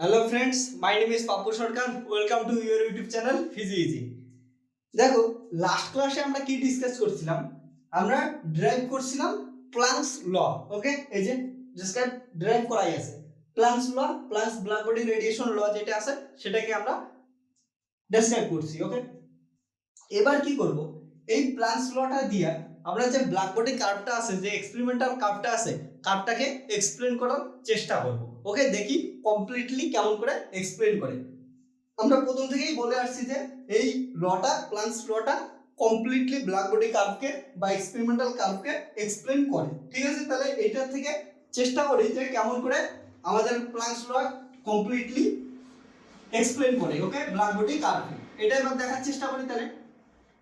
Hello friends, my name is Papu Sarkar. Welcome to your YouTube channel Physi Easy. দেখো last ক্লাসে আমরা কি discuss করছিলাম? আমরা ড্রাইভ করছিলাম প্লাঙ্কস ল। ওকে, এই যে ডিসক্রাইব ড্রাইভ করাই আছে প্লাঙ্কস ল, প্লাঙ্কস ব্ল্যাক বডি রেডিয়েশন ল যেটা আছে সেটাকে আমরা ডেসক্রাইব করছি। ওকে, এবার কি করব, এই প্লাঙ্কস লটা দিয়া আমরা যে ব্ল্যাক বডি কার্ভটা আছে, যে এক্সপেরিমেন্টাল কার্ভটা আছে, কার্ভটাকে এক্সপ্লেন করার চেষ্টা করব। ওকে, দেখি কমপ্লিটলি কেমন করে এক্সপ্লেন করে। আমরা প্রথম থেকেই বলে আসছি যে এই লটা, প্লাঙ্কস লটা কমপ্লিটলি ব্ল্যাক বডি কার্ভকে বা এক্সপেরিমেন্টাল কার্ভকে এক্সপ্লেন করে। ঠিক আছে, তাহলে এইটার থেকে চেষ্টা করি যে কেমন করে আমাদের প্লাঙ্কস ল কমপ্লিটলি এক্সপ্লেন করে। ওকে, ব্ল্যাক বডি কার্ভকে এটা এবার দেখার চেষ্টা করি। তাহলে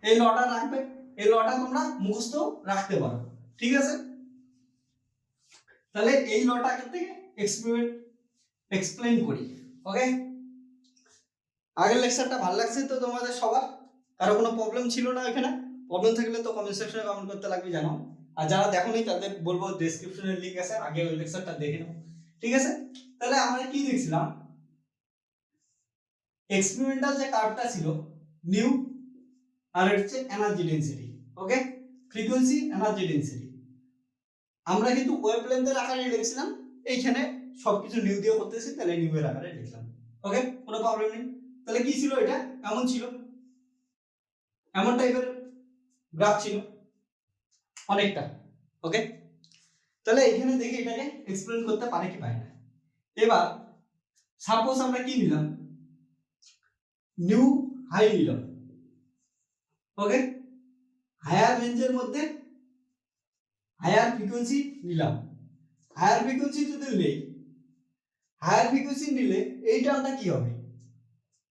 এই লটা রাখবে, এই লটা তোমরা মুখস্থ রাখতে পারো। ঠিক আছে, তাহলে এই লটা থেকে এক্সপ্লেন করি। ওকে, আগের লেকচারটা ভালো লাগছে তো তোমাদের সবার? কারো কোনো প্রবলেম ছিল না? এখানে প্রবলেম থাকলে তো কমেন্ট সেকশনে কমেন্ট করতে লাগবে, জানো। আর যারা দেখোনি তাদের বলবো ডেসক্রিপশনে লিংক আছে, আগে ওই লেকচারটা দেখে নাও। ঠিক আছে, তাহলে আমরা কি দেখছিলাম, এক্সপেরিমেন্টাল যে কার্ভটা ছিল নিউ, আর হচ্ছে এনার্জি ডেনসিটি। ওকে, ফ্রিকোয়েন্সি, এনার্জি ডেনসিটি আমরা কিন্তু ওয়েভলেন্থের আকারে লিখছিলাম, এইখানে সবকিছু নিউ দিয়ে করতেছি, তাহলে নিউ এর আকারে লিখলাম। ওকে, কোনো প্রবলেম নেই। তাহলে কি ছিল এটা? এমন ছিল, এমন টাইপের গ্রাফ ছিল অনেকটা। ওকে, তাহলে এখানে দেখি এটাকে এক্সপ্লেন করতে পারে কি পারে না। এবার সাপোজ আমরা কি নিলাম, নিউ হাই নিলাম। ওকে, হায়ার রেঞ্জের মধ্যে হায়ার ফ্রিকোয়েন্সি নিলাম। হায়ার ফ্রিকোয়েন্সি যদি নেই, হায়ার ফ্রিকোয়েন্সি নিলে এই টার্মটা কি হবে?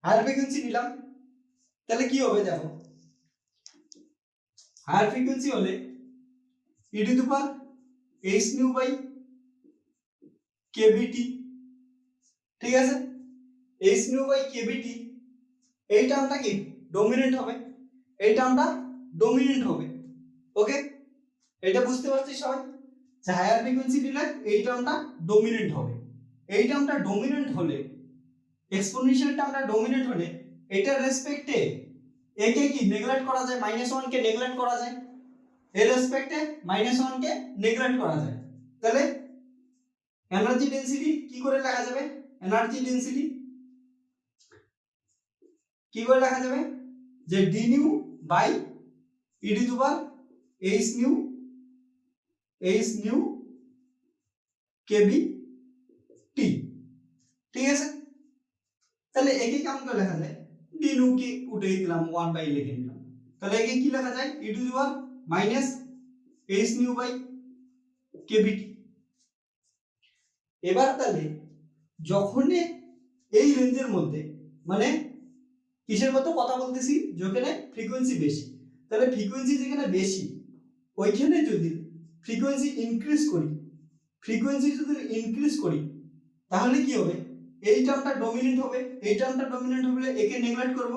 হায়ার ফ্রিকোয়েন্সি নিলাম, তাহলে কি হবে দেখো, হায়ার ফ্রিকোয়েন্সি হলে e to the power h nu by kbt। ঠিক আছে, h নিউ বাই kbt এই টার্মটা কি ডমিনেন্ট হবে, এই টার্মটা ডমিনেন্ট হবে। ওকে, এটা বুঝতে পারছিস সবাই যে হায়ার ফ্রিকোয়েন্সি নিলে এই টার্মটা ডমিনেন্ট হবে। এই টার্মটা ডমিনেন্ট হলে, এক্সপোনেনশিয়াল টার্মটা ডমিনেন্ট হলে এটার রেসপেক্টে একে কি নেগলেক্ট করা যায়, -1 কে নেগলেক্ট করা যায়, এর রেসপেক্টে -1 কে নেগলেক্ট করা যায়। তাহলে এনার্জি ডেনসিটি কি করে লেখা যাবে? এনার্জি ডেনসিটি কি করে লেখা যাবে, যে d nu by e to the power h nu kb t। ঠিক আছে, তাহলে একে কেমন করে লেখা যায়? d নিউ কে উঠিয়ে দিলাম, 1 বাই লিখে নিলাম। তাহলে একে কি লেখা যায়? e to the power minus h nu by kb t। এবার তাহলে যখন এই রেঞ্জের মধ্যে, মানে কিসের মতো কথা বলতেছি, যেখানে ফ্রিকোয়েন্সি বেশি, তাহলে ফ্রিকোয়েন্সি যেখানে বেশি ওইখানে যদি ফ্রিকোয়েন্সি ইনক্রিজ করি, ফ্রিকোয়েন্সি যদি ইনক্রিজ করি তাহলে কি হবে, এই টার্মটা ডমিনেন্ট হবে। এই টার্মটা ডমিনেন্ট হলে একে নেগলেক্ট করব।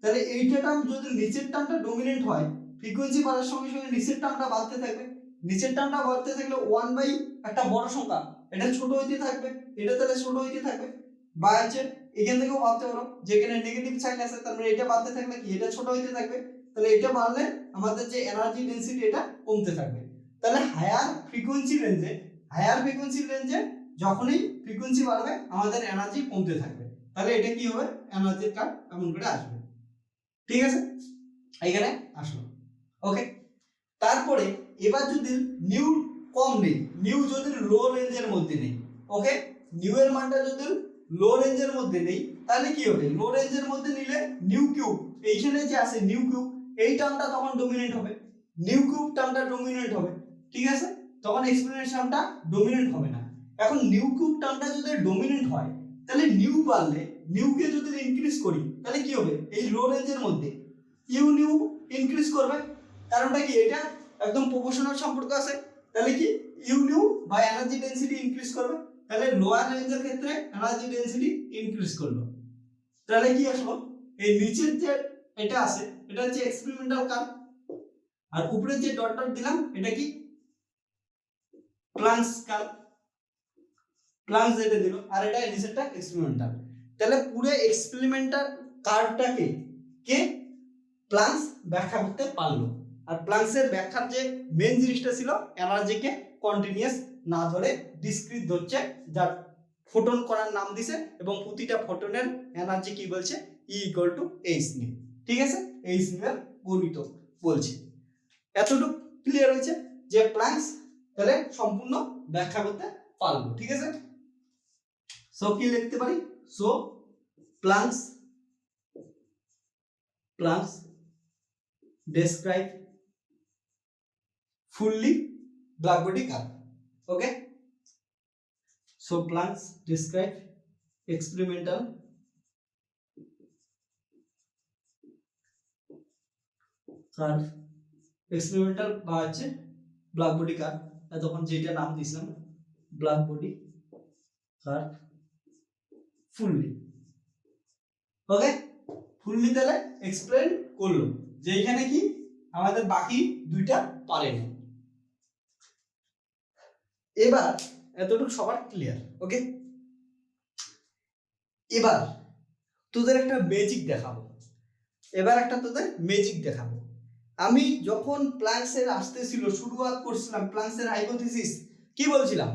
তাহলে এইটা টার্ম যদি নিচের টার্মটা ডমিনেন্ট হয়, ফ্রিকোয়েন্সি বাড়ার সঙ্গে সঙ্গে নিচের টার্মটা বাড়তে থাকবে। নিচের টার্মটা বাড়তে থাকলে 1 বাই একটা বড় সংখ্যা, এটা ছোট হইতে থাকবে, এটা তাহলে ছোট হইতে থাকবে। বা হচ্ছে এখান থেকেও ভাবতে পারো, যেখানে নেগেটিভ সাইন আছে তার মানে এটা বাড়তে থাকলে কি, এটা ছোট হইতে থাকবে। তাহলে এটা বাড়লে আমাদের যে এনার্জি ডেনসিটি এটা কমতে থাকবে। তাহলে হায়ার ফ্রিকোয়েন্সি রেঞ্জে যখনই ফ্রিকোয়েন্সি বাড়বে আমাদের এনার্জি কমতে থাকবে। তাহলে এটা কি হবে, এনার্জির কার্ভ এমন করে আসবে। ঠিক আছে, এখানে আসলো। ওকে, তারপরে এবার যদি নিউ কম নেই, নিউ যদি লো রেঞ্জের মধ্যে নেই, ওকে, নিউ এর মানটা যদি লো রেঞ্জের মধ্যে নেই তাহলে কি হবে, লো রেঞ্জের মধ্যে নিলে নিউ কিউব, এইখানে যে আছে নিউ কিউব, এই টার্মটা তখন ডমিনেন্ট হবে, নিউ কিউব টার্মটা ডমিনেন্ট হবে। ঠিক আছে, তখন এক্সপ্লেনেশনটা ডমিনেন্ট হবে না। এখন নিউ কিউব টার্মটা যদি ডমিনেন্ট হয় তাহলে নিউ বাড়লে, নিউকে যদি ইনক্রিজ করি তাহলে কি হবে, এই লো রেঞ্জের মধ্যে ইউ নিউ ইনক্রিজ করবে। কারণটা কি, এটা একদম প্রপোর্শনাল সম্পর্ক আছে। তাহলে কি ইউ নিউ বা এনার্জি ডেনসিটি ইনক্রিজ করবে, তাহলে লোয়ার রেঞ্জের ক্ষেত্রে এনার্জি ডেনসিটি ইনক্রিজ করলো। তাহলে কি আসলো, এই নিচের যে এটা আছে এটা হচ্ছে এক্সপেরিমেন্টাল কার্ভ, আর উপরে যে ডট ডট দিলাম এটা কি প্লাঙ্কস কার্ভ। প্লাঙ্কস যেটা দিল, আর এটা নিচেরটা এক্সপেরিমেন্টাল। তাহলে পুরো এক্সপেরিমেন্টাল কার্ভটাকে কে প্লাঙ্কস ব্যাখ্যা করতে পারলো। আর প্লাঙ্কসের ব্যাখ্যার যে মেন জিনিসটা ছিল এনার্জিকে কন্টিনিউয়াস না ধরে ডিসক্রিট ধরছে, যার ফোটন করার নাম দিছে, এবং প্রতিটা ফোটনের এনার্জি কি বলছে, E equal two H new. ঠিক আছে, এইচ নিউ এর গণিত বলছে। এতটুকু ক্লিয়ার হয়েছে যে প্লাঙ্কস তাহলে সম্পূর্ণ ব্যাখ্যা করতে পারলো। ঠিক আছে, সো কি লিখতে পারি, so planks describe fully black body curve. Okay, so Planck's describe experimental curve, experimental বা হচ্ছে black body curve, তখন যেটা নাম দিয়েছিলাম black body curve fully। ওকে, ফুললি তাহলে এক্সপ্লেন করলো যে এখানে কি আমাদের বাকি দুইটা পারেনি। এবার এতটুকু সবার ক্লিয়ার। ওকে, এবার তোদের একটা ম্যাজিক দেখাবো। আমি যখন প্লাঙ্কসের আসতেছিল, শুরুয়াত করছিলাম প্লাঙ্কসের হাইপোথিসিস, কি বলছিলাম,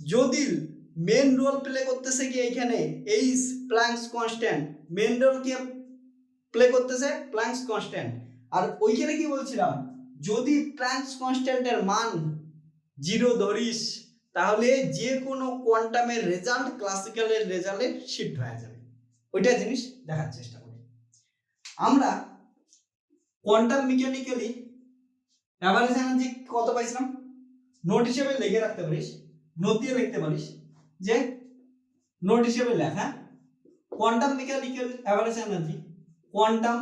যদি মেন রোল প্লে করতেছে কি এইখানে h Planck's constant, main role কি প্লে করতেছে প্লাঙ্কস কনস্ট্যান্ট, আর ওইখানে কি বলছিলাম, যদি প্লাঙ্কস কনস্ট্যান্টের মান 0 ধরিস তাহলে যে কোনো কোয়ান্টামের রেজাল্ট ক্লাসিক্যালের রেজাল্টে শিফট হয়ে যাবে। ওইটা জিনিস দেখার চেষ্টা করি। আমরা কোয়ান্টাম মেকানিক্যালি এভারেজ এনার্জি কত পাইছিলাম, নোট হিসেবে লিখে রাখতে পারিস, নোট দিয়ে লিখতে পারিস, যে নোট হিসেবে লেখা quantum mechanical average energy, quantum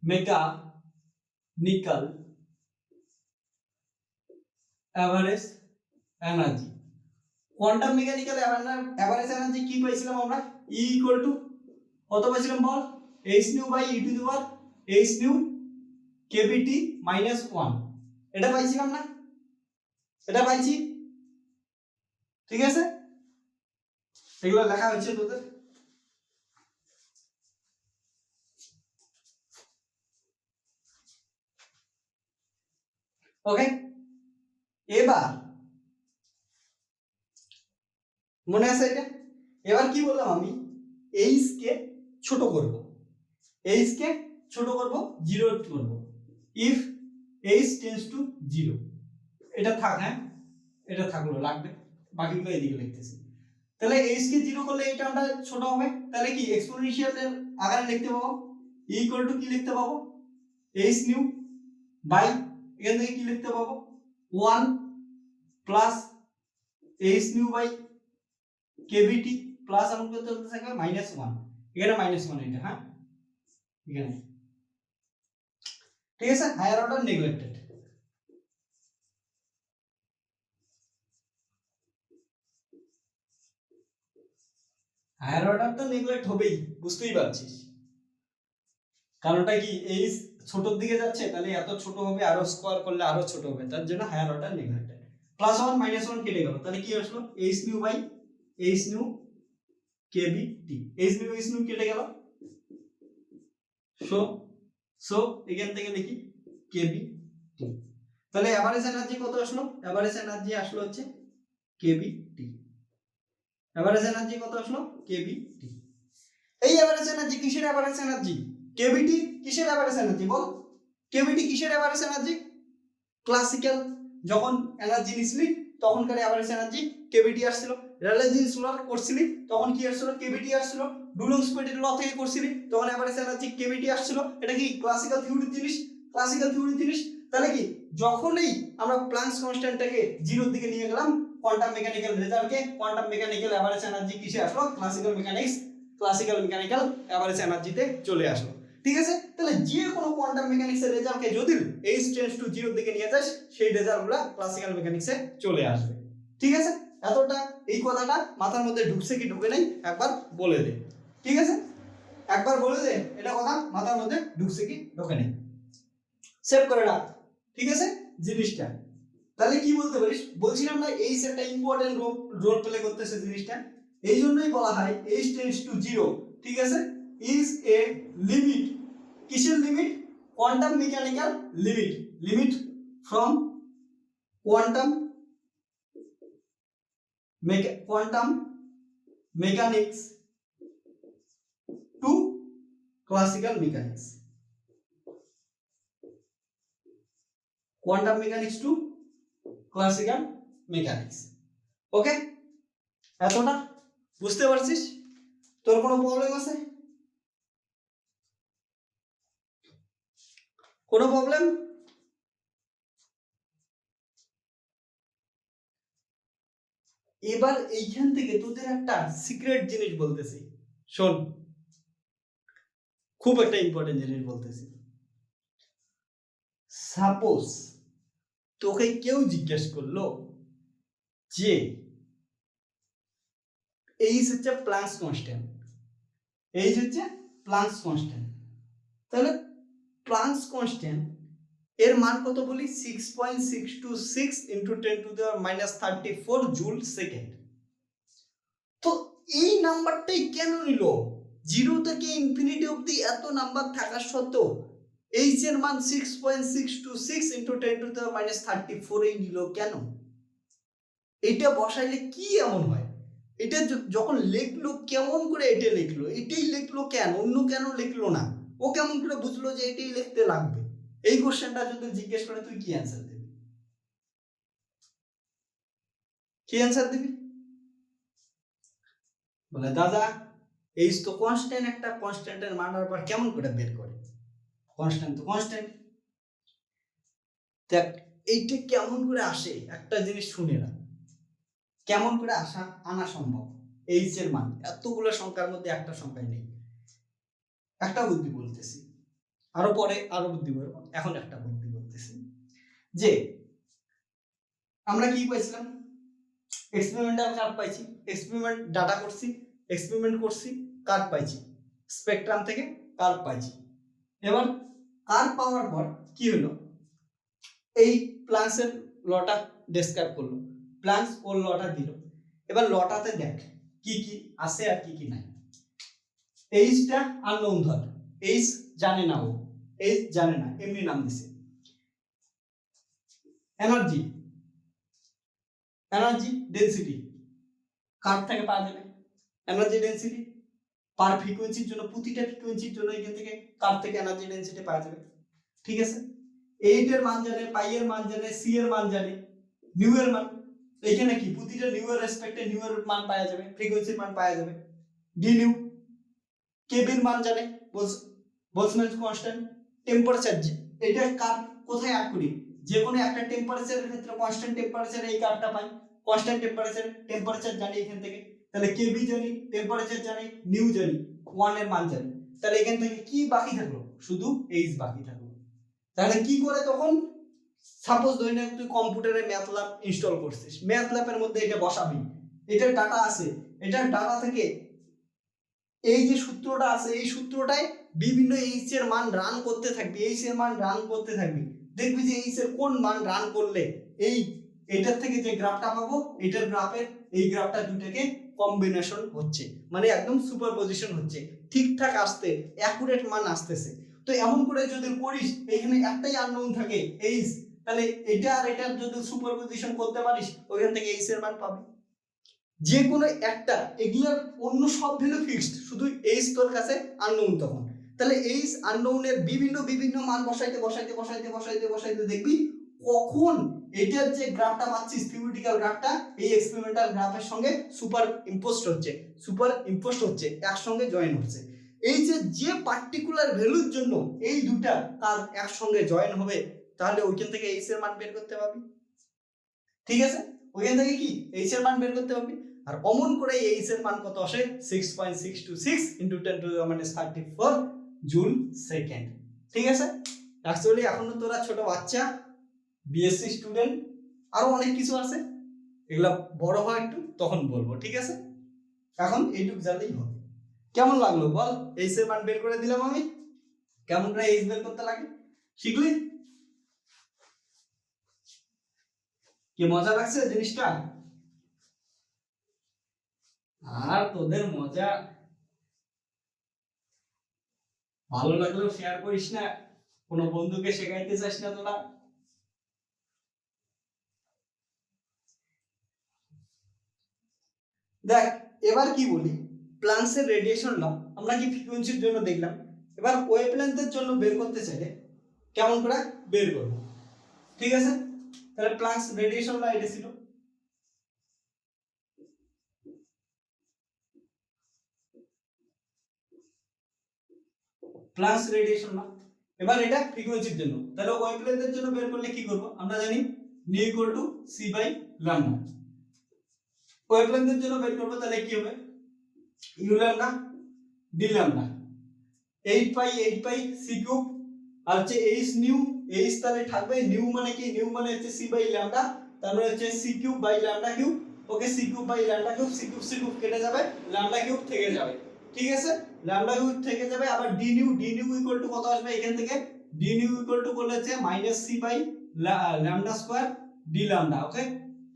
mechanical average energy, quantum mechanical average energy কি পাইছিলাম আমরা, E ইকুয়াল টু কত পাইছিলাম বল, h nu by e to the power h nu kBT minus 1, এটা পাইছিলাম না, এটা পাইছি। ঠিক আছে, এগুলো লেখা হচ্ছে তোদের। ওকে, এবার মনে আছে এটা, এবার কি বললাম আমি, এইচ কে ছোট করব, এইচ কে ছোট করব, 0 করব, ইফ এইচ টেন্ডস টু 0, এটা থাক, হ্যাঁ এটা থাকলো, লাগবে, বাকিগুলো এদিকে লিখতেছি। তাহলে এইচ কে 0 করলে এটা আমরা ছোট হবে, তাহলে কি এক্সপোনেনশিয়ালের আকারে লিখতে পাবো, E ইকুয়াল টু কি লিখতে পাবো, এইচ নিউ বাই এখান থেকে কি লিখতে পাবো, 1 plus H nu by KBT plus আমি কত চলতে থাকবে -1, এখানে -1 এটা, হ্যাঁ এখানে। ঠিক আছে, higher order neglected. Higher order তো নেগলেক্ট হবেই, বুঝতেই পারছিস, কারণটা কি, এই ছোটর দিকে যাচ্ছে, তাহলে এত ছোট হবে, আরো স্কোয়ার করলে আরো ছোট হবে, তার জন্য হায়ার অর্ডার নেগলেক্টেড। +1 -1 কেটে গেল, তাহলে কি আসলো, H nu by H nu KBT, H nu কেটে গেল, সো এখান থেকে লিখি কেবিটি। তাহলে এভারেজ এনার্জি কত আসলো, এভারেজ এনার্জি আসলো হচ্ছে কেবিটি, এভারেজ এনার্জি কত আসলো কেবিটি। এই এভারেজ এনার্জি কিসের এভারেজ এনার্জি, কেবিটি কিসের এভারেজ এনার্জি বল, কেবিটি কিসের এভারেজ এনার্জি, ক্লাসিক্যাল যখন এনার্জি নিছিলি তখনকার এভারেজ এনার্জি কেবিটি আসছিল, রেলে সোলার করছিলি তখন কি আসছিল, কেবিটি আসছিল, ডুলং-স্পেটের ল থেকে করছিলি তখন এভারেজ এনার্জি কেবিটি আসছিল। এটা কি ক্লাসিক্যাল থিওরির জিনিস, তাহলে কি যখনই আমরা প্লাঙ্কস কনস্ট্যান্টটাকে 0 দিকে নিয়ে গেলাম, কোয়ান্টাম মেকানিক্যাল রেজাল্টকে, কোয়ান্টাম মেকানিক্যাল এভারেজ এনার্জি কিসে আসলো, ক্লাসিক্যাল মেকানিক্যাল এভারেজ এনার্জিতে চলে আসলো। ঠিক আছে, তাহলে যে কোনো কোয়ান্টাম মেকানিক্সের রেজাল্টকে যদি h টেন্ডস টু 0 দিকে নিয়ে যাস, সেই রেজাল্টগুলো ক্লাসিক্যাল মেকানিক্সে চলে আসবে। ঠিক আছে, এতটা এই কথাটা মাথার মধ্যে ঢুকছে কি ঢুকে নাই একবার বলে দে। ঠিক আছে, একবার বলে দে এটা কথা মাথার মধ্যে ঢুকছে কি ঢুকে নাই, সেভ করে রাখ। ঠিক আছে জিনিসটা, তাহলে কি বলতে পারিস, বলছিলাম না এইচ একটা ইম্পর্টেন্ট রোল প্লে করতেছে জিনিসটা, এই জন্যই বলা হয় এইচ টেন্ডস টু জিরো। ঠিক আছে, ইজ এ লিমিট, কিসের limit, quantum mechanical limit, limit from quantum mechanics to classical mechanics, quantum mechanics to classical mechanics. Okay, এতটা বুঝতে পারছিস? তোর কোনো প্রবলেম আছে? কোনো প্রবলেম? এবার এইখান থেকে তোদের একটা সিক্রেট জিনিস বলতেছি, শোন, খুব একটা ইম্পর্টেন্ট জিনিস বলতেছি। সাপোজ তোকে কেউ জিজ্ঞেস করলো যে এইচ হচ্ছে প্লাঙ্কস কনস্ট্যান্ট, এইচ হচ্ছে প্লাঙ্কস কনস্ট্যান্ট, তাহলে প্লাঙ্কস কনস্ট্যান্ট এর মান কত বলি, 6.626 ইন্টু 10⁻³ জুল সেকেন্ড। তো এই নাম্বারটাই কেন নিল? জিরো থেকে ইনফিনিটি অবধি এত নাম্বার থাকার সত্ত্বেও এইচ এর মান 6.626 ইন্টু 10⁻³ এই নিল কেন? এটা বসাইলে কি এমন হয়? এটা যখন লিখলো কেমন করে এটা লিখলো, এটাই লিখলো কেন, অন্য কেন লিখলো না? ও কেমন করে বুঝলো যে এটাই লিখতে লাগবে? এই কোশ্চেনটা যদি জিজ্ঞেস করে তুই কি অ্যান্সার দিবি? কি অ্যান্সার দিবি? বলে দাদা এইচ তো কনস্ট্যান্ট, একটা কনস্ট্যান্টের মান আবার কেমন করে বের করে? কনস্ট্যান্ট তো কনস্ট্যান্ট। দেখ এইটা কেমন করে আসে একটা জিনিস শুনে না, কেমন করে আনা সম্ভব? এইচ এর মান এতগুলো সংখ্যার মধ্যে একটা সংখ্যায় নেই। একটা বুদ্ধি বলতেছি, আরো পরে আরো বুদ্ধি বলবো, এখন একটা বুদ্ধি বলতেছি। যে আমরা কি পাইছিলাম, এক্সপেরিমেন্টাল কার্ভ পাইছি, এক্সপেরিমেন্ট ডাটা করছি, এক্সপেরিমেন্ট করছি, কার্ভ পাইছি, স্পেকট্রাম থেকে কার্ভ পাইছি। এবার কার্ভ পাওয়ার পর কি হলো, এই প্লাঙ্কসের লটা ডেসক্রাইব করলো, প্লাঙ্কস ওর লটা দিল। এবার লটাতে দেখ কি কি আছে আর কি কি নাই। এইচটা আননোন ধর, এইচ জানে না, ও এইচ জানে না, এমনি নাম দিছে। এনার্জি, এনার্জি ডেনসিটি কার থেকে পাওয়া যাবে, এনার্জি ডেনসিটি পার ফ্রিকোয়েন্সির জন্য, প্রতিটা ফ্রিকোয়েন্সির জন্য এখান থেকে কার থেকে এনার্জি ডেনসিটি পাওয়া যাবে। ঠিক আছে, 8 এর মান জানে, পাই এর মান জানে, সি এর মান জানে, নিউ এর মান, এখানে কি প্রতিটা নিউ এর রেসপেক্টে নিউ এর মান পাওয়া যাবে, ফ্রিকোয়েন্সির মান পাওয়া যাবে। ডি নিউ, কেবির মান জানে, বোলৎজম্যান কনস্ট্যান্ট, টেম্পারেচার এটা কার কোথায় অ্যাড করি, যে কোনো একটা টেম্পারেচারের ক্ষেত্রে কনস্ট্যান্ট টেম্পারেচারে এই কার্ভটা পাই, কনস্ট্যান্ট টেম্পারেচার জানি এখান থেকে, তাহলে কেবি জানি, টেম্পারেচার জানি, নিউ জানি, 1 এর মান জানি, তাহলে এখান থেকে কি বাকি থাকলো, শুধু এইচ বাকি থাকলো। তাহলে কি করে তখন, সাপোজ ধরে নে তুই কম্পিউটারে ম্যাথল্যাব ইনস্টল করছিস, ম্যাথল্যাবের মধ্যে এটা বসাবি, এটার ডাটা আছে, এটার ডাটা থেকে এই যে সূত্রটা আছে, এই সূত্রটায় বিভিন্ন এইচ এর মান রান করতে থাকবি, এইচ এর মান রান করতে থাকবি, দেখবি যে এইচ এর কোন মান রান করলে এই এটার থেকে যে গ্রাফটা পাবো, এটার গ্রাফের এই গ্রাফটা দুটাকে কম্বিনেশন হচ্ছে, মানে একদম সুপারপজিশন হচ্ছে, ঠিকঠাক আসতে অ্যাকুরেট মান আসতেছে। তো এমন করে যদি করিস, এখানে একটাই আননোন থাকে এইচ, তাহলে এটা আর এটার যদি সুপারপজিশন করতে পারিস, ওইখান থেকে এইচ এর মান পাবি যে কোনো একটা, এগুলার অন্য সব ভ্যালু ফিক্সড, শুধু এইচ তোর কাছে আননোন তখন। তাহলে এইচ আননোনের বিভিন্ন বিভিন্ন মান বসাইতে বসাইতে বসাইতে বসাইতে বসাইতে দেখবি কখন এটার যে গ্রাফটা পাচ্ছিস, থিওরিটিক্যাল গ্রাফটা এই এক্সপেরিমেন্টাল গ্রাফের সঙ্গে সুপার ইম্পোজড হচ্ছে, একসঙ্গে জয়েন হচ্ছে। এই যে পার্টিকুলার ভ্যালুর জন্য এই দুটা কার একসঙ্গে জয়েন হবে, তাহলে ওইখান থেকে এইচ এর মান বের করতে পারবি। ঠিক আছে, ওইখান থেকে কি এইচ এর মান বের করতে পারবি। আর অমন করে এইচ এর মান কত আসে, 6.626 ইন্টু 10⁻³ জুল সেকেন্ড। ঠিক আছে, অ্যাকচুয়ালি এখনো তোরা ছোট বাচ্চা, বিএসসি স্টুডেন্ট, আরো অনেক কিছু আছে, এগুলা বড় হয় একটু তখন বলবো। ঠিক আছে, এখন এইটুক জানলেই হবে। কেমন লাগলো বল, এইচ এর মান বের করে দিলাম আমি, কেমন করে এইচ বের করতে লাগে শিখলি? কি মজা লাগছে জিনিসটা? আর তোদের মজা ভালো লাগলেও শেয়ার করিস না, কোনো বন্ধুকে শেখাইতে চাস না তোরা। দেখ এবার কি বলি, প্লান্কসের রেডিয়েশন ল আমরা কি ফ্রিকোয়েন্সির জন্য দেখলাম, এবার ওয়েভলেন্থের জন্য বের করতে চাইলে কেমন করে বের করব, ঠিক আছে? তাহলে প্লান্কস রেডিয়েশন ল এটা ছিল। প্লান্কস রেডিয়েশন ল, এবার এটা ফ্রিকোয়েন্সির জন্য, তাহলে ওয়েভলেন্থের জন্য বের করলে কি করব, আমরা জানি nu equal to C by lambda. ওয়েভলেন্থের জন্য বের করব, তাহলে কি হবে U lambda D lambda 8 pi C cube, আর হচ্ছে এইচ নিউ, এইচ তাহলে থাকবে নিউ মানে কি, নিউ মানে হচ্ছে সি বাই ল্যামডা, তারপরে হচ্ছে C cube by lambda cube. Okay, C cube by lambda cube, C cube কেটে যাবে, ল্যামডা কিউব থেকে যাবে, ঠিক আছে? ল্যামডা কিউব থেকে যাবে, আবার ডি নিউ ইকুয়াল টু কত আসবে এখান থেকে, ডি নিউ ইকুয়াল টু করলে হচ্ছে minus C by lambda square D lambda. Okay,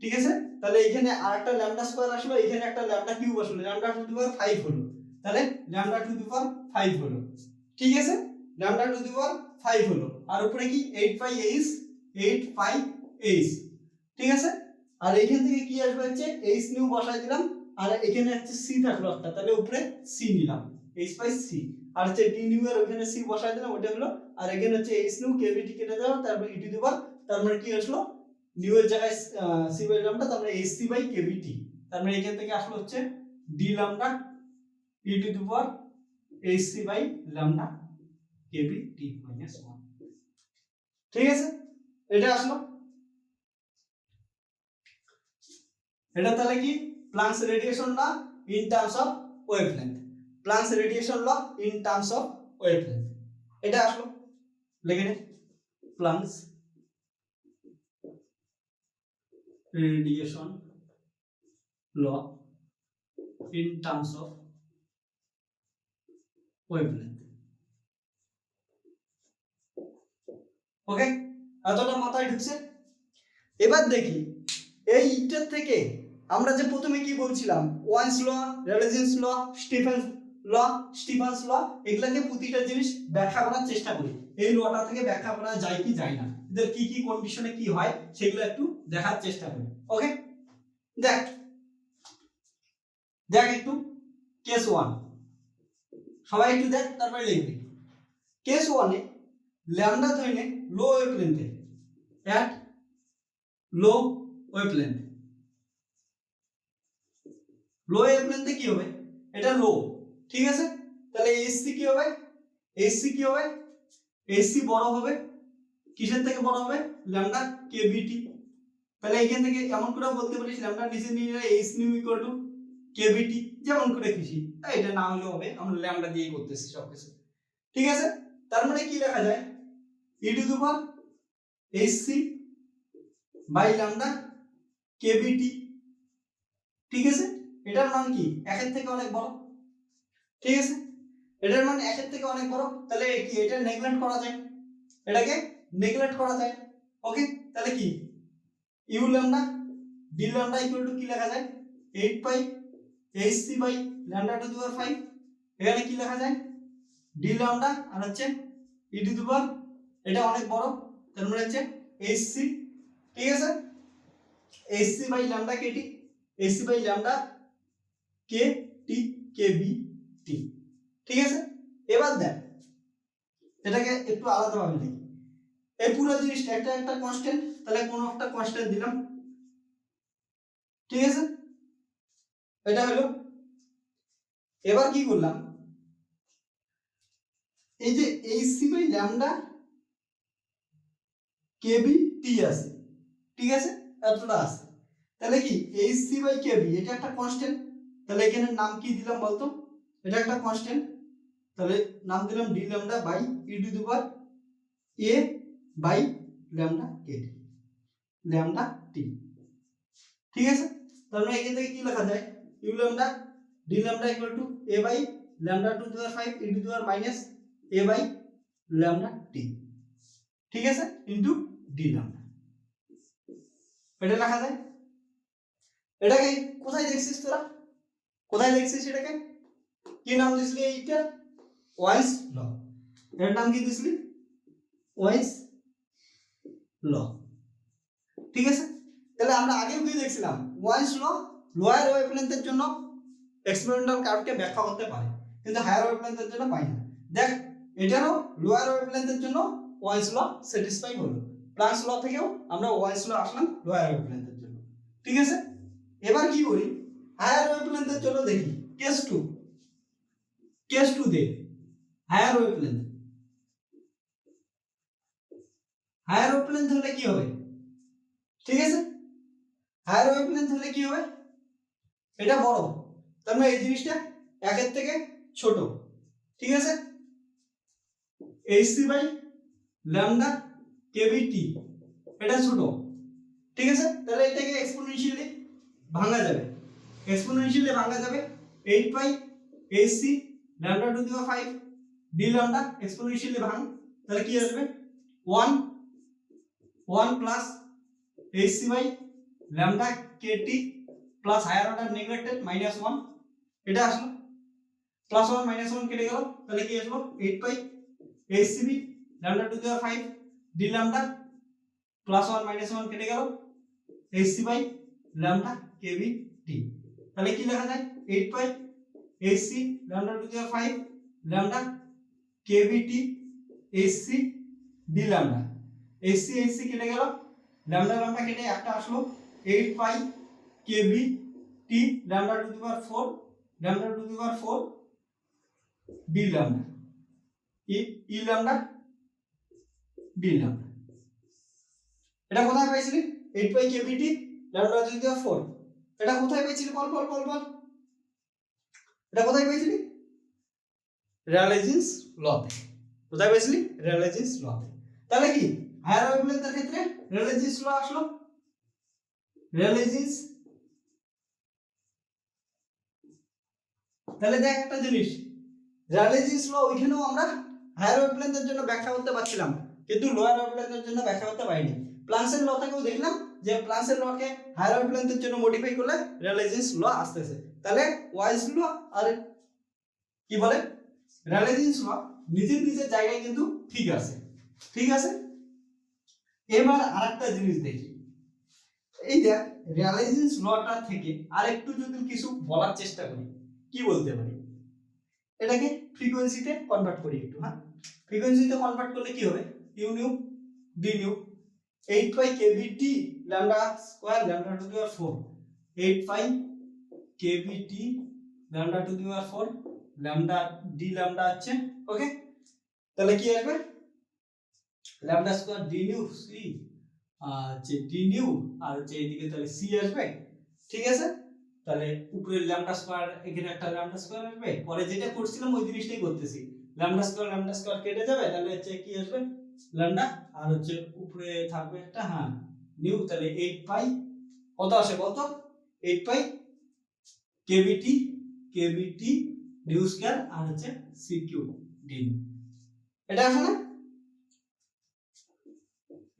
ঠিক আছে? তাহলে এখানে আরেকটা ল্যামডা স্কয়ার আসলো, এখানে একটা ল্যামডা কিউব আসলো, ল্যামডা টু দি পাওয়ার 5 হলো, তাহলে ল্যামডা টু দি পাওয়ার 5 হলো, ঠিক আছে? ল্যামডা টু দি পাওয়ার 5 হলো, আর উপরে কি 8 পাই এইচ, ঠিক আছে? আর এখান থেকে কি আসবে হচ্ছে এইচ নিউ বসাই দিলাম, আর এখানে হচ্ছে সি থাকলো একটা, তাহলে উপরে সি নিলাম, এইচ বাই সি, আর হচ্ছে ডি নিউ এর ওখানে সি বসাই দিলাম, ওটা হলো, আর এখানে হচ্ছে এইচ নিউ কেভিটি কেটে দাও, তারপর ই টু দি পাওয়ার, তার মানে কি আসলো নিউ এর জায়গায় সি বাই ল্যামডা, তার মানে এইচ সি বাই কেভিটি, তার মানে এখান থেকে আসলো হচ্ছে D lambda E to the power H C by lambda KBT minus 1, ঠিক আছে? এটা আসলো, এটা তাহলে কি Planck's radiation law in terms of wavelength, Planck's radiation law in terms of wavelength, এটা আসলো, লিখে নে Planck's radiation law in terms of wavelength. Okay, এতটা মাথায় ঢুকছে? এবার দেখি এইটার থেকে আমরা যে প্রথমে কি বলছিলাম, ওয়ান্স ল, রেলেজেন্স ল, স্টিফানস ল, এগুলাকে প্রতিটা জিনিস ব্যাখ্যা করার চেষ্টা করি, এই লটা থেকে ব্যাখ্যা করা যায় কি যায় না, এদের কি কি কন্ডিশনে কি হয় সেগুলো একটু দেখার চেষ্টা করি। ওকে, দেখ একটু কেস 1, সবাই একটু দেখ, তারপরে লিখবি। কেস 1 এ ল্যামডা ধরে লো ওয়েভলেন্থে, এট লো ওয়েভলেন্থ, লো ওয়েভলেন্থে কি হবে, এটা লো, ঠিক আছে? তাহলে এইচসি কি হবে, এইচসি বড় হবে, কিসের থেকে বড় হবে, ল্যামডা কেভিটি, তাহলে এখান থেকে এমন করে বলতে পারিস ল্যামডা নিচে নিয়ে এইচ নিউ ইকুয়াল টু কেভিটি, যেমন করে খুশি, এটা না হলেও হবে, আমরা ল্যামডা দিয়ে করতেছি সবকিছু, ঠিক আছে? তার মানে কি লেখা যায়, E to the power HC by lambda KBT, ঠিক আছে? এটার মান কি একের থেকে অনেক বড়, ঠিক আছে? এটার মান একের থেকে অনেক বড়, তাহলে কি এটা নেগলেক্ট করা যায়, এটাকে নেগলেক্ট করা যায়। ওকে, তাহলে কি U lambda D lambda equal to কি লেখা যায়, 8 pi H C by lambda to the power 5, এখানে কি লেখা যায় ডি ল্যামডা, আর হচ্ছে ই টু দি পাওয়ার, এটা অনেক বড়, তার মানে হচ্ছে এইচ সি, ঠিক আছে? H C by lambda KT, H C by lambda K T K B T, ঠিক আছে? এবার দেখ এটাকে একটু আলাদা ভাবে দেখি, এই পুরো জিনিসটা একটা একটা কনস্ট্যান্ট, তাহলে কোনো একটা কনস্ট্যান্ট দিলাম, ঠিক আছে? এটা হলো, এবার কি করলাম, এই যে এইচসি বাই ল্যামডা কেবি টি আছে, ঠিক আছে? এতটা আছে, তাহলে কি এইচসি বাই কেবি এটা একটা কনস্ট্যান্ট, তাহলে এখানে নাম কি দিলাম বলতো, এটা একটা কনস্ট্যান্ট, তাহলে নাম দিলাম D lambda by E to the power A by lambda K lambda T, ঠিক আছে? তাহলে এখান থেকে কি লেখা যায়, U lambda D lambda equal to A by lambda to the power 5 E to the power minus A by lambda T, ঠিক আছে? ইনটু ডি ল্যামডা, এটা লেখা যায়। এটাকে কোথায় দেখছিস তোরা, কোথায় দেখছিস এটাকে, কি নাম দিছিলি এইটা, ওয়াইস ল। এর নাম কি দিছিলি, ওয়াইস ল। ঠিক আছে, তাহলে আমরা আগেও কি দেখছিলাম, ওয়াইস ল লোয়ার ওয়েভলেন্থের জন্য এক্সপেরিমেন্টাল কার্ভকে ব্যাখ্যা করতে পারে, কিন্তু হায়ার ওয়েভলেন্থের জন্য পাই না। দেখ এটারও লোয়ার ওয়েভলেন্থের জন্য ওয়াইস ল স্যাটিসফাই হলো, প্লাঙ্কস ল থেকেও আমরা ওয়াইস ল আসলাম লোয়ার ওয়েভলেন্থের জন্য। ঠিক আছে, এবার কি করি, হায়ার ওয়েভলেন্থের জন্য দেখি, কেস 2, কেস 2 দেখ, হায়ার ওয়েভলেন্থ, হায়ার ওয়েভলেন্থ হলে কি হবে, ঠিক আছে, হায়ার ওয়েভলেন্থ হলে কি হবে, এটা বড়, তার মানে এই জিনিসটা একের থেকে ছোট। ঠিক আছে, এইচসি বাই ল্যামডা কেভিটি এটা ছোট। ঠিক আছে, তাহলে এটাকে এক্সপোনেনশিয়ালি ভাঙা যাবে, এক্সপোনেনশিয়ালি ভাঙা যাবে 8 pi HC lambda to the power 5 D lambda, exponentially ভাঙ, তাহলে কি আসবে 1 plus HC by lambda KT plus higher order neglected -1, এটা আসলো প্লাস 1 -1 কেটে গেল, তাহলে কি আসলো 8 pi HC by lambda to the power 5 D lambda plus 1 -1 কেটে গেল HC by lambda KB T, তাহলে কি লেখা যায় 8 pi HC lambda to the power 5 lambda KB T HC D lambda, HC কেটে গেল, ল্যামডা ল্যামডা কেটে একটা আসলো 8 pi KB T lambda to the power 4 lambda to the power 4 D lambda ই ল্যামডা ডি ল্যামডা। এটা কোথায় পাইছিলি 8 pi KBT lambda to the power 4, এটা কোথায় পাইছিলি বল বল বল বল, এটা কোথায় পাইছিলি রেলেজিন্স লতে, কোথায় পাইছিলি রেলেজিন্স লতে। তাহলে কি হায়ার ওয়েভলেন্থের ক্ষেত্রে রেলেজিন্স ল আসলো, রেলেজিন্স, তাহলে দেখ একটা জিনিস, রেলেজিন্স ল ওইখানেও আমরা হায়ার ওয়েভলেন্থের জন্য ব্যাখ্যা করতে পারছিলাম, কিন্তু লোয়ার ওয়েভলেন্থের জন্য ব্যাখ্যা করতে পারিনি। প্লাঙ্কসের ল থেকেও দেখলাম যে প্লাঙ্কসের লকে হায়ার ওয়েভলেন্থের জন্য মডিফাই করলে রেলেজিন্স ল আসতেছে, তাহলে ওয়াইস ল আর কি বলে রেলেজিন্স ল নিজের নিজের জায়গায় কিন্তু ঠিক আছে। ঠিক আছে, এবার আরেকটা জিনিস দেখি, এই দেখ রেলেজিন্স লটা থেকে আরেকটু যদি কিছু বলার চেষ্টা করি, কি বলতে পারি, এটাকে ফ্রিকোয়েন্সিতে কনভার্ট করি একটু। হ্যাঁ, ফ্রিকোয়েন্সিতে কনভার্ট করলে কি হবে, U nu D nu 8 pi KBT lambda square lambda to the power 4 8 pi KBT lambda to the power 4 lambda D lambda আছে। ওকে, তাহলে কি আসবে lambda square D nu C যে ডি নিউ আর যে এইদিকে তাহলে সি আসবে। ঠিক আছে, তাহলে উপরে ল্যামডা স্কয়ার, এখানে একটা ল্যামডা স্কয়ার আসবে, পরে যেটা করছিলাম ওই জিনিসটাই করতেছি, ল্যামডা স্কয়ার কেটে যাবে, তাহলে হচ্ছে কি আসবে ল্যামডা, আর হচ্ছে উপরে থাকবে একটা হ্যাঁ নিউ, তাহলে 8 পাই কত আসে বলতো 8 পাই কেভিটি নিউ স্কয়ার আর হচ্ছে সি কিউ ডি, এটা আসে না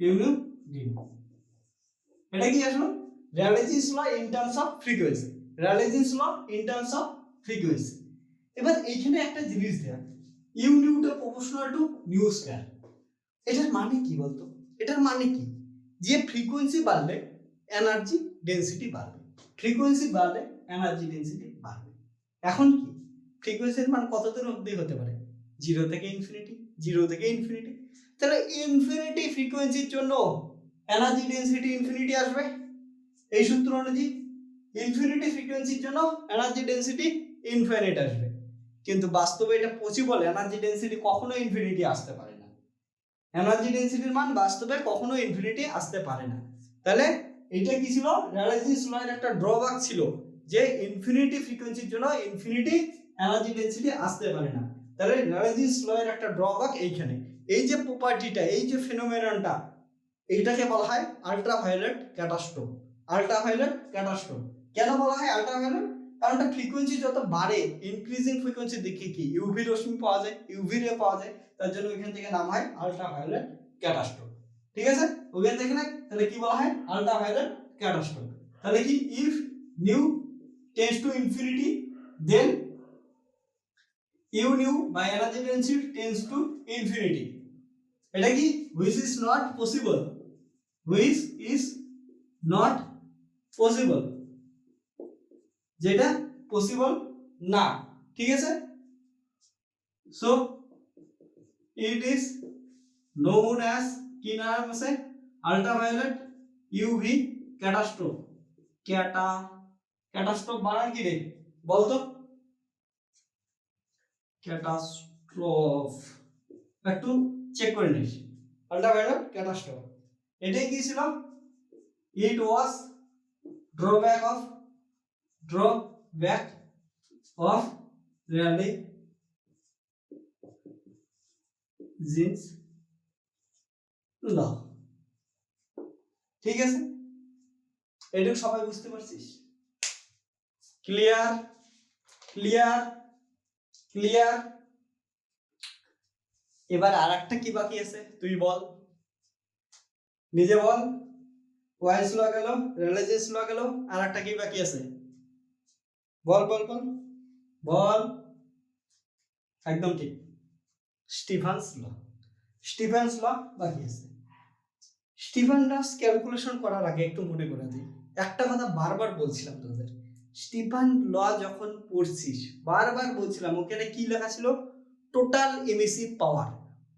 ইউ নিউ ডি, এটা কি আসলো Rayleigh Jeans law in terms of frequency, Rayleigh Jeans law in terms of frequency. এবার এইখানে একটা জিনিস দেয়া, ইউ নিউটা প্রপোর্শনাল টু নিউ স্কয়ার, এটার মানে কি বলতো, এটার মানে কি যে ফ্রিকোয়েন্সি বাড়লে এনার্জি ডেনসিটি বাড়বে, ফ্রিকোয়েন্সি বাড়লে এনার্জি ডেনসিটি বাড়বে। এখন কি ফ্রিকোয়েন্সির মান কত দূর অবধি হতে পারে, 0 থেকে ইনফিনিটি, 0 থেকে ইনফিনিটি, তাহলে ইনফিনিটি ফ্রিকোয়েন্সির জন্য এনার্জি ডেনসিটি ইনফিনিটি আসবে, এই সূত্র অনুযায়ী ইনফিনিটি ফ্রিকোয়েন্সির জন্য এনার্জি ডেনসিটি ইনফিনিট আসবে, কিন্তু বাস্তবে এটা পসিবল, এনার্জি ডেনসিটি কখনো ইনফিনিটি আসতে পারে না, এনার্জি ডেনসিটির মান বাস্তবে কখনো ইনফিনিটি আসতে পারে না। তাহলে এটা কি ছিল রেলেজিন্স ল এর একটা ড্রব্যাক ছিল যে ইনফিনিটি ফ্রিকোয়েন্সির জন্য ইনফিনিটি এনার্জি ডেনসিটি আসতে পারে না, তাহলে রেলেজিন্স ল এর একটা ড্রব্যাক এইখানে, এই যে প্রপার্টিটা, এই যে ফেনোমেননটা, এইটাকে বলা হয় আল্ট্রাভায়োলেট ক্যাটাস্ট্রোফ, আল্ট্রাভায়োলেট ক্যাটাস্ট্রোফ। কেন বলা হয় আল্ট্রাভায়োলেট, কারণ ফ্রিকোয়েন্সি যত বাড়ে ইনক্রিজিং ফ্রিকোয়েন্সি দেখি কি ইউভি রশ্মি পাওয়া যায়, ইউভি রে পাওয়া যায়, তার জন্য এখান থেকে নাম হয় আল্ট্রাভায়োলেট ক্যাটাস্ট্রোফ। ঠিক আছে, ওখান থেকে না, তাহলে কি বলা হয় আল্ট্রাভায়োলেট ক্যাটাস্ট্রফ। তাহলে কি if nu tends to infinity then U nu by energy density tends to infinity. এটা কি which is not possible, which is not possible, যেটা পসিবল না, ঠিক আছে। So it is known as কি নাম আছে, আল্ট্রাভায়োলেট ইউভি ক্যাটাস্ট্রফ। ক্যাটাস্ট্রফ বানান কি রে বলতো, ক্যাটাস্ট্রফ একটু চেক করে নিস, আল্ট্রাভায়োলেট ক্যাটাস্ট্রফ। এটাই কি ছিল, ইট ওয়াজ ড্রব্যাক অফ র্যালে-জিন্স ল। ঠিক আছে, এটুকু সবাই বুঝতে পারছিস? Clear clear clear. এবার আর একটা কি বাকি আছে তুই বল, নিজে বল। ওয়াইস ল গেল, র্যালে-জিন্স ল গেল, আর একটা কি বাকি আছে বল বল বল বল। একদম ঠিক, স্টিফানস ল বাকি আছে। স্টিফানস ক্যালকুলেশন করার আগে একটু মনে করে দিই, একটা কথা বারবার বলছিলাম তোদের, স্টিফান ল যখন পড়ছিস বারবার বলছিলাম ওখানে কি লেখা ছিল, টোটাল এমিসিভ পাওয়ার,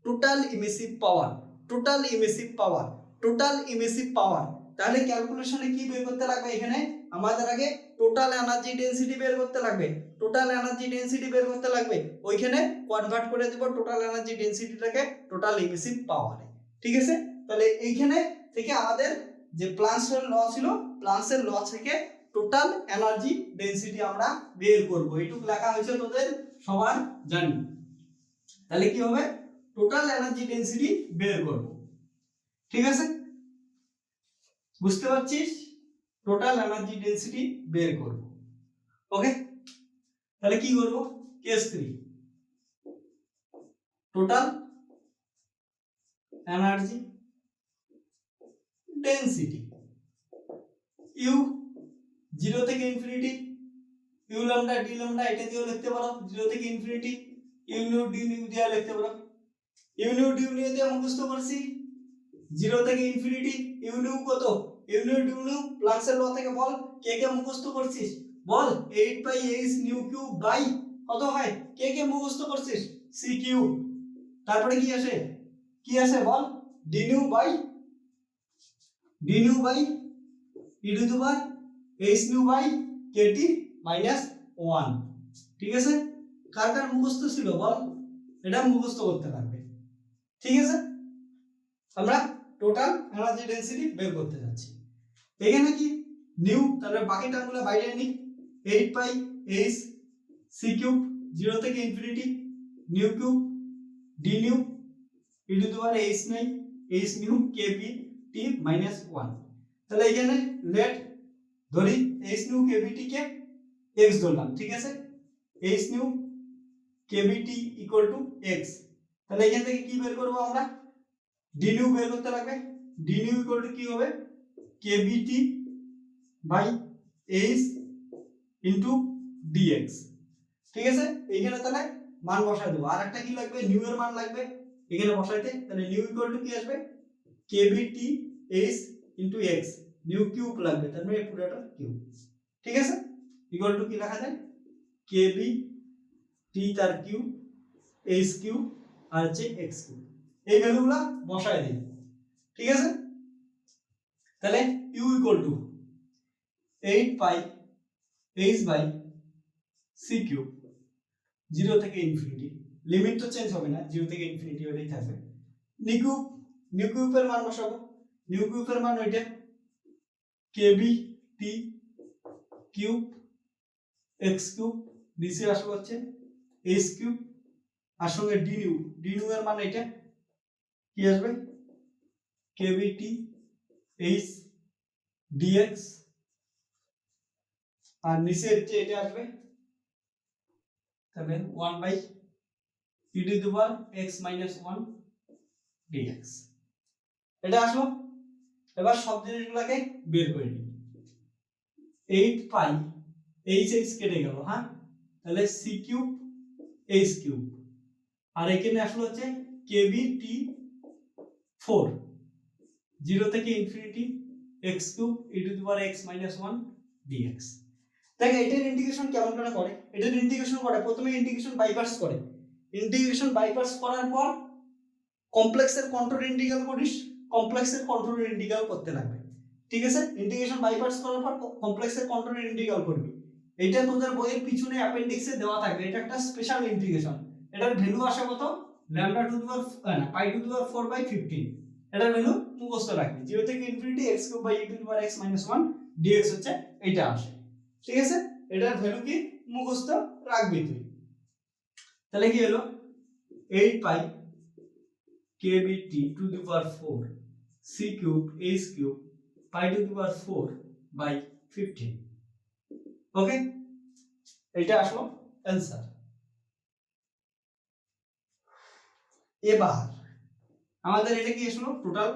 টোটাল এমিসিভ পাওয়ার, টোটাল এমিসিভ পাওয়ার, টোটাল এমিসিভ পাওয়ার। তাহলে ক্যালকুলেশনে কি বের করতে লাগবে, এখানে আমাদের আগে টোটাল এনার্জি ডেনসিটি বের করতে লাগবে, টোটাল এনার্জি ডেনসিটি বের করতে লাগবে, ওইখানে কনভার্ট করে দেব টোটাল এনার্জি ডেনসিটিটাকে টোটাল এমিসিভ পাওয়ারে। ঠিক আছে, তাহলে এইখানে থেকে আমাদের যে প্লান্কসের ল ছিল, প্লান্কসের ল থেকে টোটাল এনার্জি ডেনসিটি আমরা বের করব, এইটুকু লেখা হয়েছে তোদের সবার জানি। তাহলে কি হবে, টোটাল এনার্জি ডেনসিটি বের করব। ঠিক আছে, বুঝতে পারছিস, টোটাল এনার্জি ডেনসিটি বের করব। ওকে, তাহলে কি করব, case 3 total energy density U 0 থেকে infinity, U lambda D lambda এটা দিয়েও লিখতে পারো, 0 থেকে infinity U nu D nu দিয়ে লিখতে পারো। ইউ নিউ ডি নিউ দিয়ে মুখস্থ করছি, 0 থেকে ইনফিনিটি ইউ নিউ কত, ইউ নিউ ডি নিউ প্লান্কসের ল থেকে বল, কে কে মুখস্থ করছিস বল, 8/h নিউ কিউব বাই কত হয়, কে কে মুখস্থ করছিস, সি কিউ। তারপরে কি আসে বল, D nu by E to the power h nu by KT minus 1। ঠিক আছে, কার কার মুখস্থ ছিল বল, এটা মুখস্থ করতে পারবে। ঠিক আছে, আমরা টোটাল এনার্জি ডেনসিটি বের করতে যাচ্ছি। এখানে কি নিউ, তাহলে বাকি টার্মগুলো বাইরে নি, 8/h সি কিউব 0 থেকে infinity nu cube D nu E to the power h nu KB T minus 1। তাহলে এখানে লেট ধরি h নিউ কেবি টি কে x ধরলাম। ঠিক আছে, h nu KB T equal to x। তাহলে এখান থেকে কি বের করব আমরা, ডি নিউ বের করতে লাগবে, ডি নিউ ইকুয়াল টু কি হবে, কেবি টি বাই h ইনটু dx। ঠিক আছে, এইখানে তাহলে মান বসাই দেব। আর একটা কি লাগবে, নিউ এর মান লাগবে এখানে বসাইতে। তাহলে নিউ ইকুয়াল টু কি আসবে, কেবি টি h into x, new cube লাগবে, তার মানে পুরোটা কিউব। ঠিক আছে, ইকুয়াল টু কি লেখা যায়, কেবি টি তার কিউব h কিউব আর হচ্ছে x কিউব, এই ভ্যালুগুলো বসাই দিই। ঠিক আছে, তাহলে u equal to 8/h by C cube 0 থেকে ইনফিনিটি, লিমিট তো চেঞ্জ হবে না, 0 থেকে ইনফিনিটি ওইটাই থাকবে। নিউ কিউবের মান বসাবো, নিউ কিউবের মান ওইটা কেবি টি কিউব x কিউব, নিচে আসবে হচ্ছে h কিউব, আর সঙ্গে ডি নিউ এর মান এটা কি আসবে, কেবি টি h dx, আর নিচে হচ্ছে এটা আসবে, তাহলে 1/e two the power x minus 1 dx। এটা আসলো, এবার সব জিনিসগুলোকে বের করে নিই। 8 পাই এইচ এইচ কেটে গেল, হ্যাঁ, তাহলে সি কিউব এইচ কিউব, আর এখানে আসলে হচ্ছে কেবি টি 4 0 থেকে infinity X cube E to the power X minus 1 DX. দেখো এটার ইন্টিগ্রেশন কেমন করে এটার ইন্টিগ্রেশন করে প্রথমে ইন্টিগ্রেশন বাইপার্স করে, ইন্টিগ্রেশন বাইপার্স করার পর কমপ্লেক্সের কন্ট্রোল ইন্টিগ্রাল করিস, কমপ্লেক্সের কন্ট্রোল ইন্টিগ্রাল করতে লাগবে, ঠিক আছে। ইন্টিগ্রেশন বাইপার্স করার পর কমপ্লেক্সের কন্ট্রোল ইন্টিগ্রাল করবি। এটা তোদের বইয়ের পিছনে অ্যাপেন্ডিক্সে দেওয়া থাকবে, এটা একটা স্পেশাল ইন্টিগ্রেশন। এটার ভ্যালু আসে কত, ল্যামডা টু দি পাওয়ার না পাই টু দি পাওয়ার 4/15। এটার ভ্যালু মুখস্থ রাখবি, 0 থেকে infinity x cube by e to the power x minus 1 dx হচ্ছে এটা আসে, ঠিক আছে। এটার ভ্যালু কি মুখস্থ রাখবি তুই। তাহলে কি হলো 8 pi kbt to the power 4 c cube h cube pi to the power 4/15। Okay, এটা আসলো অ্যানসার। এবার আমাদের এটা কি আসলো টোটাল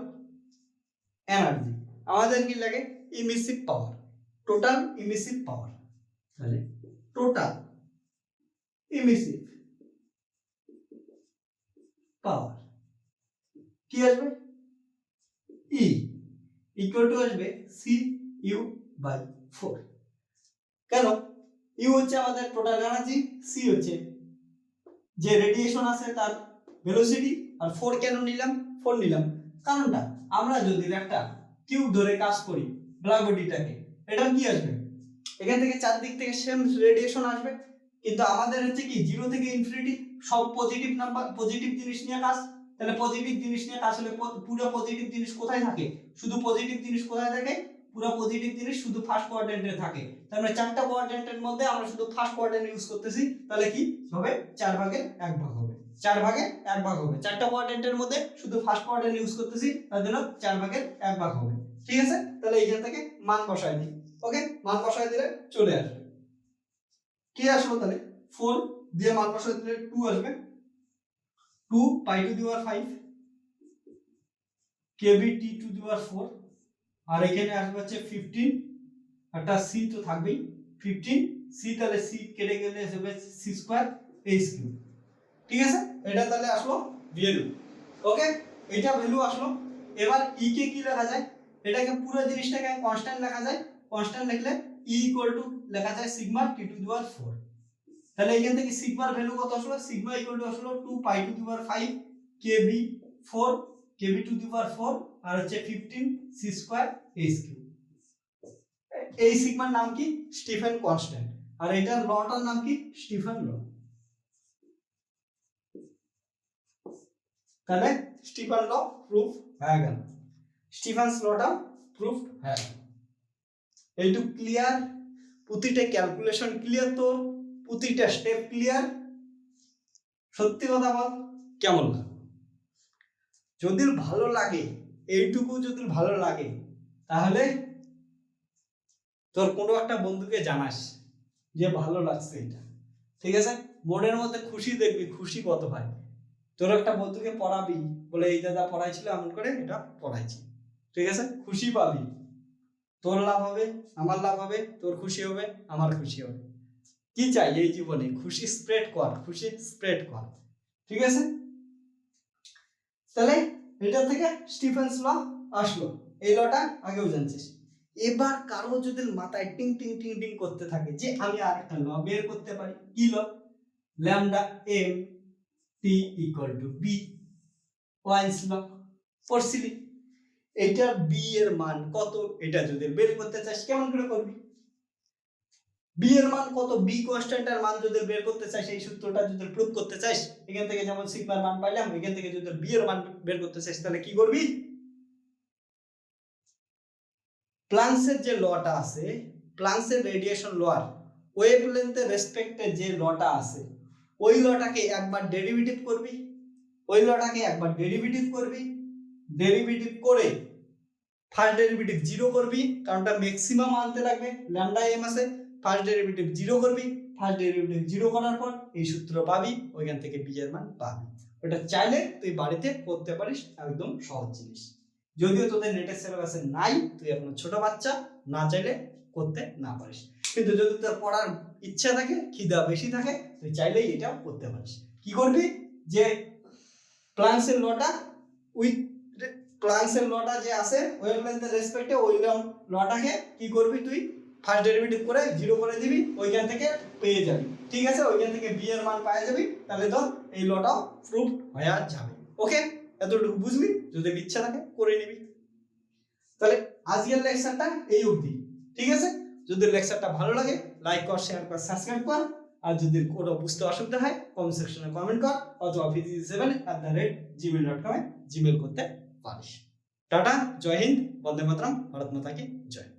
এনার্জি, আমাদের কি লাগে ইমিসিভ পাওয়ার, টোটাল ইমিসিভ পাওয়ার। তাহলে টোটাল ইমিসিভ পাওয়ার কি আসবে, ই ইকুয়াল টু আসবে সি ইউ বাই 4। কেন, ইউ হচ্ছে আমাদের টোটাল এনার্জি, সি হচ্ছে যে রেডিয়েশন আছে তার ভেলোসিটি, আর 4 কেন নিলাম, 4 নিলাম কারণটা আমরা যদি একটা কিউব ধরে কাজ করি ব্ল্যাক বডিটাকে, এটা কি আসবে এখান থেকে চারদিক থেকে সেম রেডিয়েশন আসবে, কিন্তু আমাদের হচ্ছে কি 0 থেকে ইনফিনিটি সব পজিটিভ নাম্বার পজিটিভ জিনিস নিয়ে কাজ। তাহলে পজিটিভ জিনিস নিয়ে কাজ হলে পুরো পজিটিভ জিনিস কোথায় থাকে, শুধু পজিটিভ জিনিস কোথায় থাকে, পুরো পজিটিভ জিনিস শুধু ফার্স্ট কোয়াড্রেন্টে থাকে। তার মানে 4টা কোয়াড্রেন্টের মধ্যে আমরা শুধু ফার্স্ট কোয়াড্রেন্ট ইউজ করতেছি, তাহলে কি হবে 4 ভাগের 1 ভাগ হবে, 4 ভাগের 1 ভাগ হবে। 4টা কোয়াড্রেন্টের মধ্যে শুধু ফার্স্ট কোয়াড্রেন্ট ইউজ করতেছি, তার জন্য 4 ভাগের 1 ভাগ হবে, ঠিক আছে। তাহলে এইখান থেকে মান বসাই দিই, ওকে, মান বসাই দিলে চলে আসবে কি আসলো, তাহলে 4 দিয়ে মান বসাই দিলে 2 আসবে, 2 pi to the power 5 kbt to the power 4, আর এখানে আসবে হচ্ছে 15, একটা সি তো থাকবেই 15 সি, তাহলে সি কেটে গেলে আসবে সি স্কয়ার এইচ কিউব, ঠিক আছে। এটা তাহলে আসলো ভ্যালু, ওকে, এটা ভ্যালু আসলো। এবার ই কে কি লেখা যায়, এটাকে পুরো জিনিসটাকে কনস্ট্যান্ট লেখা যায়, কনস্ট্যান্ট লিখলে ই ইকুয়াল টু লেখা যায় sigma T two the power 4। তাহলে এখান থেকে সিগমার ভ্যালু কত আসলো, সিগমা ইকুয়াল টু আসলো 2 pi to the power 5 KB 4 KB two the power 4, আর হচ্ছে 15 সি স্কয়ার এইচ কিউব। এই সিগমার নাম কি, স্টিফেন কনস্ট্যান্ট, আর এটার লটার নাম কি, স্টিফেন ল। তাহলে স্টিফেন ল প্রুফ হয়ে গেল, স্টিফেন্স লটা প্রুফ হয়ে গেল। এইটুক ক্লিয়ার, প্রতিটা ক্যালকুলেশন ক্লিয়ার, তো প্রতিটা স্টেপ ক্লিয়ার। সত্যি কথা বল কেমন লাগে, যদি ভালো লাগে, এইটুকু যদি ভালো লাগে তাহলে তোর কোনো একটা বন্ধুকে জানাস যে ভালো লাগছে এটা, ঠিক আছে। মনের মধ্যে খুশি দেখবি, খুশি কত ভাই, তোর একটা বন্ধুকে পড়াবি বলে এই দাদা পড়াইছিল এমন করে এটা পড়াইছি, ঠিক আছে, খুশি পাবি, তোর লাভ হবে, আমার লাভ হবে, তোর খুশি হবে, আমার খুশি হবে। কি চাই এই জীবনে, খুশি স্প্রেড কর, খুশি স্প্রেড কর, ঠিক আছে। তাহলে এটা থেকে স্টিফেন্স ল আসলো, এই লটা আগেও জানছিস। এবার কারো যদি মাথায় টিং টিং টিং টিং করতে থাকে যে আমি আরেকটা ল বের করতে পারি, কি law, lambda M T equal to B, Wien's law পড়ছিলি। এটা বি এর মান কত, এটা যদি বের করতে চাস কেমন করে করবি, বি এর মান কত, বি কনস্ট্যান্টের মান যদি বের করতে চাস, এই সূত্রটা যদি প্রুফ করতে চাস, এখান থেকে যেমন সিগমার মান পাইলাম, এখান থেকে যদি বি এর মান বের করতে চাস তাহলে কি করবি, প্লাঙ্কসের যে লটা আছে, প্লাঙ্কসের রেডিয়েশন লর ওয়েভলেন্থের রেসপেক্টে যে লটা আছে, ওই লটাকে একবার ডেরিভেটিভ করবি, ওই লটাকে একবার ডেরিভেটিভ করবি, ডেরিভেটিভ করে ফার্স্ট ডেরিভেটিভ 0 করবি, কারণটা ম্যাক্সিমাম আনতে লাগবে, ল্যামডা এম আছে, ফার্স্ট ডেরিভেটিভ 0 করবি, ফার্স্ট ডেরিভেটিভ 0 করার পর এই সূত্র পাবি, ওইখান থেকে বি এর মান পাবি। ওটা চাইলে তুই বাড়িতে করতে পারিস, একদম সহজ জিনিস। যদিও তোদের নেটের সিলেবাসে নাই, তুই এখন ছোট বাচ্চা, না চাইলে করতে না পারিস। কিন্তু যদি তোর পড়ার ইচ্ছা থাকে, খিদা বেশি থাকে, তুই চাইলেই এটাও করতে পারিস। কি করবি, যে প্লাঙ্কসের লটা উইথ প্লাঙ্কসের লটা যে আছে ওয়েভলেন্থের রেসপেক্টে ওই লটাকে কি করবি, তুই ফার্স্ট ডেরিভেটিভ করে 0 করে দিবি, ওইখান থেকে পেয়ে যাবি। ঠিক আছে, ওইখান থেকে বি এর মান পাওয়া যাবি, তাহলে তো এই লটাও প্রুফ হয়ে যাবে। ওকে, এতটুকু বুঝবি, যদি ইচ্ছা থাকে করে নিবি। তাহলে আজকের লেকচারটা এই অবধি। ঠিক আছে, যদি লেকচারটা ভালো লাগে লাইক কর, শেয়ার কর, সাবস্ক্রাইব কর। আর যদি কোনো বুঝতে অসুবিধা হয় কমেন্ট সেকশনে কমেন্ট কর, অথবা physics7@gmail.com এ জিমেল করতে পারিস। টাটা, জয় হিন্দ, বন্দে মাতরম, ভারত মাতা কি জয়।